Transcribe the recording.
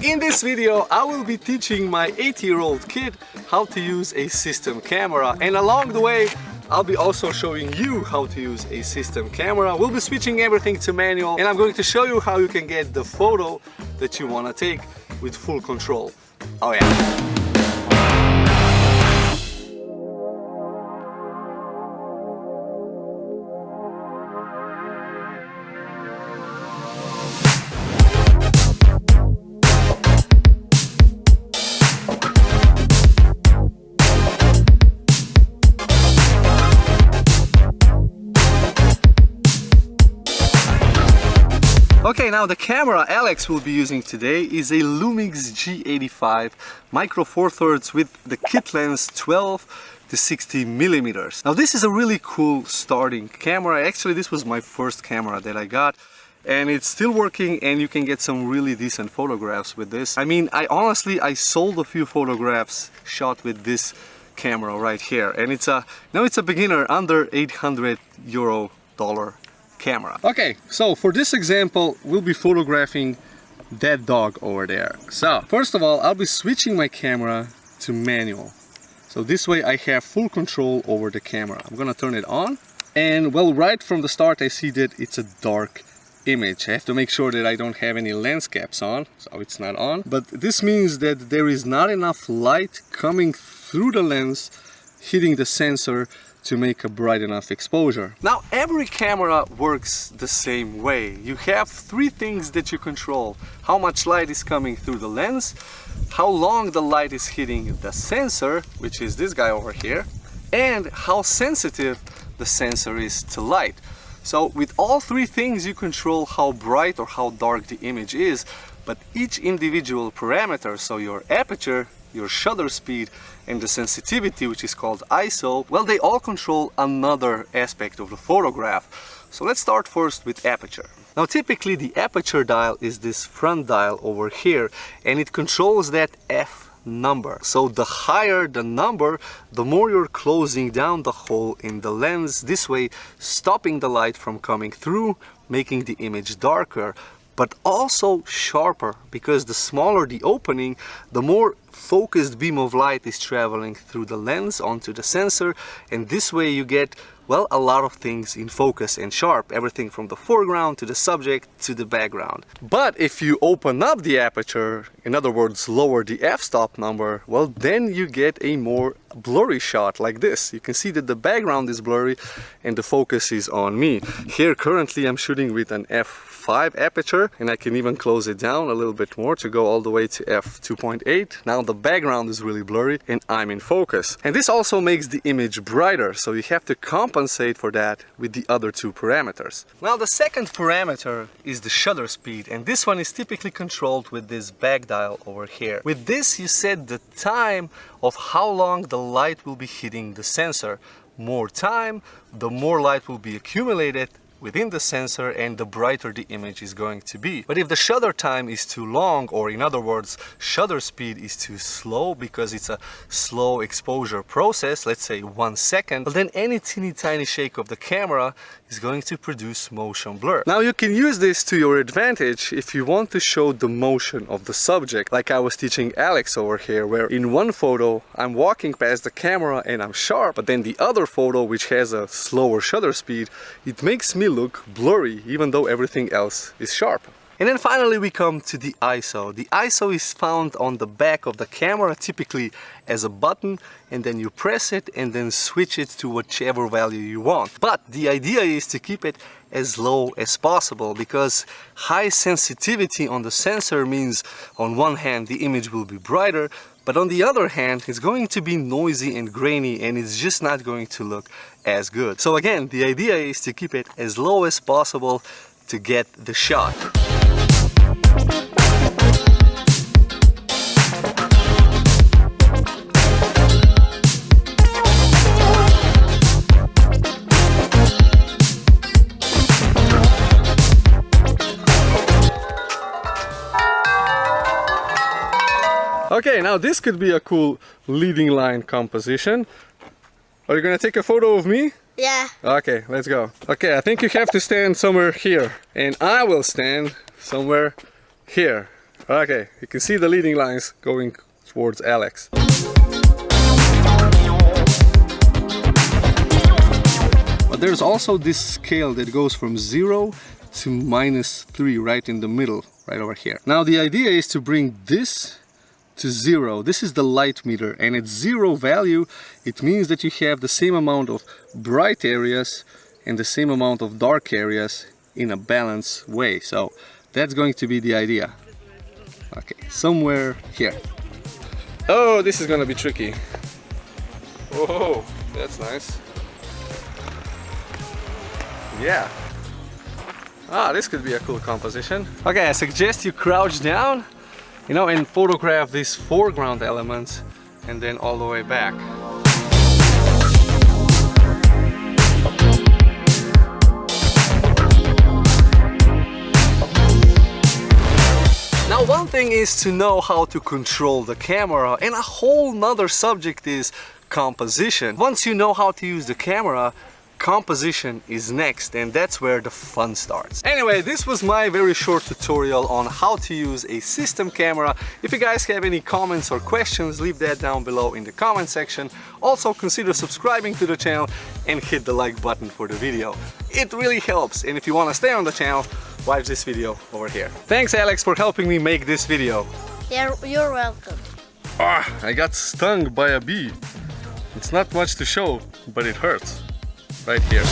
In this video, I will be teaching my 8-year-old kid how to use a system camera, and along the way I'll be also showing you how to use a system camera. We'll be switching everything to manual, and I'm going to show you how you can get the photo that you want to take with full control. Oh yeah. Okay, now the camera Alex will be using today is a Lumix G85 Micro Four Thirds with the kit lens 12 to 60 millimeters. Now this is a really cool starting camera. Actually, this was my first camera that I got, and it's still working, and you can get some really decent photographs with this. I mean, I sold a few photographs shot with this camera right here, and it's a beginner under €800 camera. Okay, so for this example, we'll be photographing that dog over there. So first of all, I'll be switching my camera to manual. So this way I have full control over the camera. I'm gonna turn it on, and well, right from the start I see that it's a dark image. I have to make sure that I don't have any lens caps on, so it's not on. But this means that there is not enough light coming through the lens hitting the sensor to make a bright enough exposure. Now every camera works the same way. You have three things that you control: how much light is coming through the lens, how long the light is hitting the sensor, which is this guy over here, and how sensitive the sensor is to light. So with all three things you control how bright or how dark the image is, but each individual parameter, so your aperture, your shutter speed, and the sensitivity, which is called ISO, well, they all control another aspect of the photograph. So let's start first with aperture. Now typically the aperture dial is this front dial over here, and it controls that F number. So the higher the number, the more you're closing down the hole in the lens, this way stopping the light from coming through, making the image darker, but also sharper, because the smaller the opening, the more focused beam of light is traveling through the lens onto the sensor, and this way you get, well, a lot of things in focus and sharp, everything from the foreground to the subject to the background. But if you open up the aperture, in other words lower the f-stop number, well, then you get a more blurry shot like this. You can see that the background is blurry and the focus is on me. Here currently I'm shooting with an f5 aperture, and I can even close it down a little bit more to go all the way to f2.8. Now the background is really blurry and I'm in focus. And this also makes the image brighter, so you have to compensate for that with the other two parameters. Now the second parameter is the shutter speed, and this one is typically controlled with this back dial over here. With this you set the time of how long the light will be hitting the sensor. More time, the more light will be accumulated within the sensor, and the brighter the image is going to be. But if the shutter time is too long, or in other words shutter speed is too slow because it's a slow exposure process, let's say 1 second, well, then any teeny tiny shake of the camera is going to produce motion blur. Now you can use this to your advantage if you want to show the motion of the subject, like I was teaching Alex over here, where in one photo I'm walking past the camera and I'm sharp, but then the other photo, which has a slower shutter speed, it makes me look blurry even though everything else is sharp. And then finally we come to the ISO. The ISO is found on the back of the camera, typically as a button, and then you press it and then switch it to whichever value you want. But the idea is to keep it as low as possible, because high sensitivity on the sensor means on one hand the image will be brighter, but on the other hand it's going to be noisy and grainy, and it's just not going to look as good. So again, the idea is to keep it as low as possible to get the shot. Okay, now this could be a cool leading line composition. Are you gonna take a photo of me? Yeah. Okay, let's go. Okay, I think you have to stand somewhere here, and I will stand somewhere here. Okay, you can see the leading lines going towards Alex. But there's also this scale that goes from 0 to -3 right in the middle, right over here. Now the idea is to bring this to 0. This is the light meter, and at 0 value it means that you have the same amount of bright areas and the same amount of dark areas in a balanced way. So that's going to be the idea. Okay, somewhere here. Oh, this is gonna be tricky. Whoa, that's nice. Yeah. Ah, this could be a cool composition. Okay, I suggest you crouch down, you know, and photograph these foreground elements and then all the way back. Now, one thing is to know how to control the camera, and a whole nother subject is composition. Once you know how to use the camera, composition is next, and that's where the fun starts. Anyway, this was my very short tutorial on how to use a system camera. If you guys have any comments or questions, leave that down below in the comment section. Also, consider subscribing to the channel and hit the like button for the video. It really helps, and if you want to stay on the channel, watch this video over here. Thanks, Alex, for helping me make this video. You're welcome. Ah, I got stung by a bee. It's not much to show, but it hurts. Right here.